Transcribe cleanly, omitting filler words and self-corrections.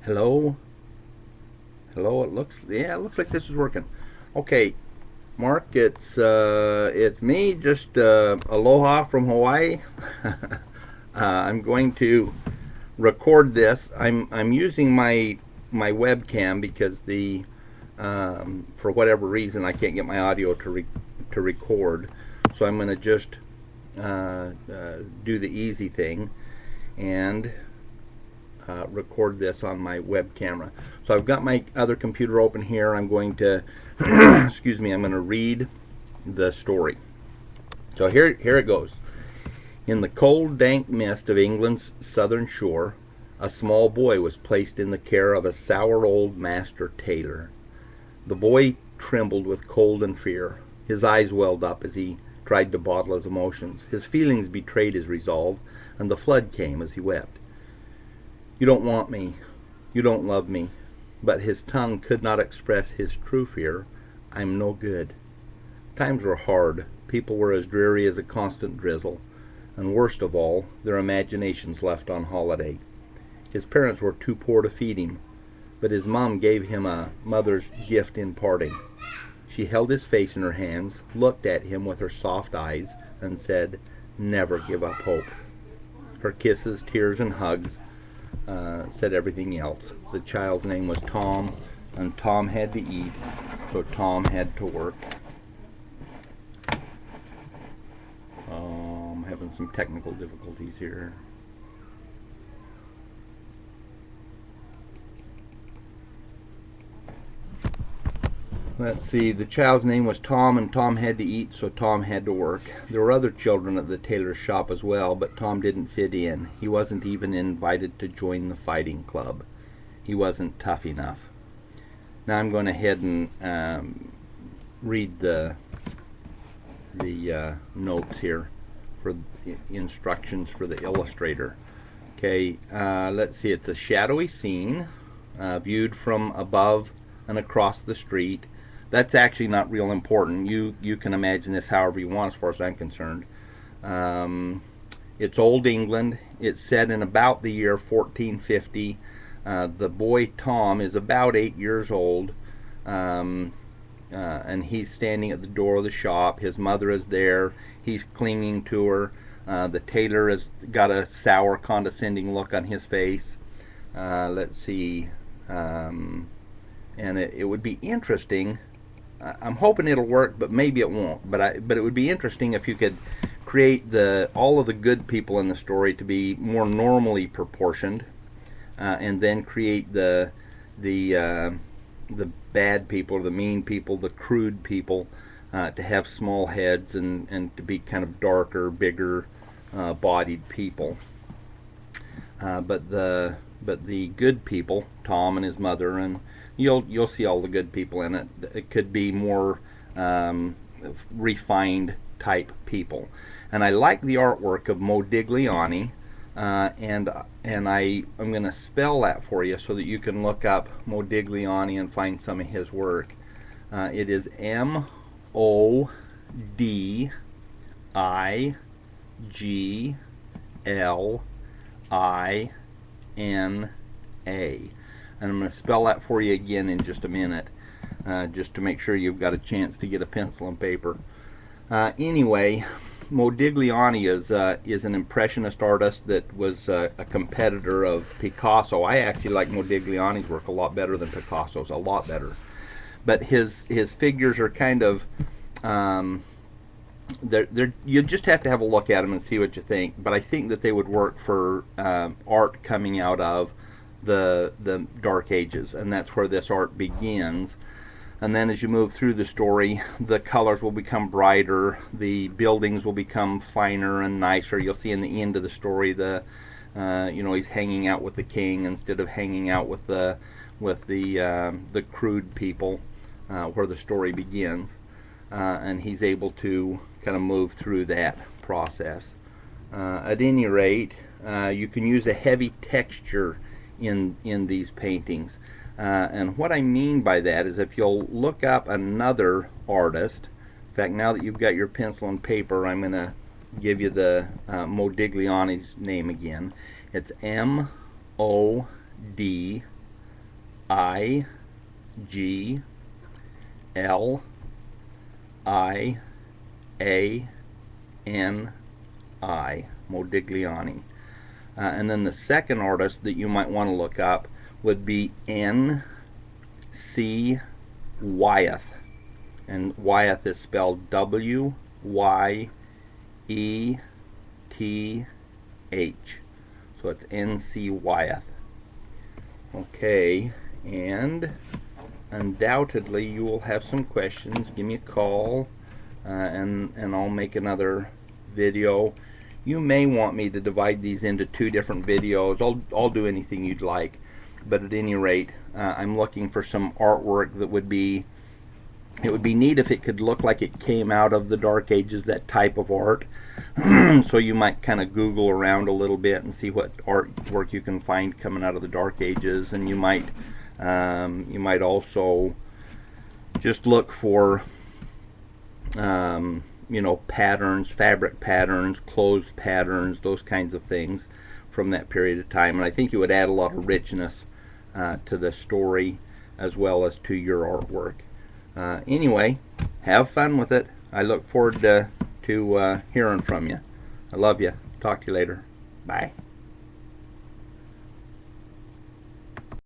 Hello? Hello, it looks like this is working. Okay, Mark, it's me, just aloha from Hawaii. I'm going to record this. I'm using my webcam because the for whatever reason I can't get my audio to record. So I'm going to just do the easy thing and record this on my web camera. So I've got my other computer open here. I'm going to excuse me, I'm going to read the story. So here it goes. In the cold, dank mist of England's southern shore, a small boy was placed in the care of a sour old master tailor. The boy trembled with cold and fear. His eyes welled up as he tried to bottle his emotions. His feelings betrayed his resolve, and the flood came as he wept. You don't want me. You don't love me. But his tongue could not express his true fear. I'm no good. Times were hard. People were as dreary as a constant drizzle. And worst of all, their imaginations left on holiday. His parents were too poor to feed him, but his mom gave him a mother's gift in parting. She held his face in her hands, looked at him with her soft eyes, and said, "Never give up hope." Her kisses, tears, and hugs said everything else. The child's name was Tom, and Tom had to eat, so Tom had to work. I'm having some technical difficulties here. Let's see, the child's name was Tom, and Tom had to eat, so Tom had to work. There were other children at the tailor's shop as well, but Tom didn't fit in. He wasn't even invited to join the fighting club. He wasn't tough enough. Now I'm going ahead and read the notes here for instructions for the illustrator. Okay, let's see, it's a shadowy scene viewed from above and across the street. That's actually not real important. You can imagine this however you want as far as I'm concerned. It's Old England. It's set in about the year 1450. The boy Tom is about 8 years old, and he's standing at the door of the shop. His mother is there. He's clinging to her. The tailor has got a sour, condescending look on his face. Let's see. And it would be interesting. I'm hoping it'll work, but maybe it won't. But it would be interesting if you could create all of the good people in the story to be more normally proportioned, and then create the bad people, or the mean people, the crude people, to have small heads and to be kind of darker, bigger bodied people. But the good people, Tom and his mother, and you'll see all the good people in it. It could be more refined type people. And I like the artwork of Modigliani, and I'm going to spell that for you so that you can look up Modigliani and find some of his work. It is Modiglina. And I'm going to spell that for you again in just a minute, just to make sure you've got a chance to get a pencil and paper. Anyway, Modigliani is an impressionist artist that was a competitor of Picasso. I actually like Modigliani's work a lot better than Picasso's, a lot better. But his figures are kind of you just have to have a look at them and see what you think. But I think that they would work for art coming out of the Dark Ages, and that's where this art begins. And then as you move through the story, the colors will become brighter, the buildings will become finer and nicer. You'll see in the end of the story he's hanging out with the king instead of hanging out with the crude people, where the story begins, and he's able to kind of move through that process. At any rate, you can use a heavy texture in these paintings, and what I mean by that is if you'll look up another artist. In fact, now that you've got your pencil and paper, I'm going to give you the Modigliani's name again. It's M-O-D Modigliani. And then the second artist that you might want to look up would be N.C. Wyeth. And Wyeth is spelled W-Y-E-T-H. So it's N.C. Wyeth. Okay, and undoubtedly you will have some questions. Give me a call, and I'll make another video. You may want me to divide these into 2 different videos. I'll do anything you'd like, but at any rate, I'm looking for some artwork that would be, it would be neat if it could look like it came out of the Dark Ages, that type of art. So you might kind of Google around a little bit and see what artwork you can find coming out of the Dark Ages, and you might also just look for you know, patterns, fabric patterns, clothes patterns, those kinds of things from that period of time. And I think it would add a lot of richness to the story as well as to your artwork. Anyway, have fun with it. I look forward to hearing from you. I love you. Talk to you later. Bye.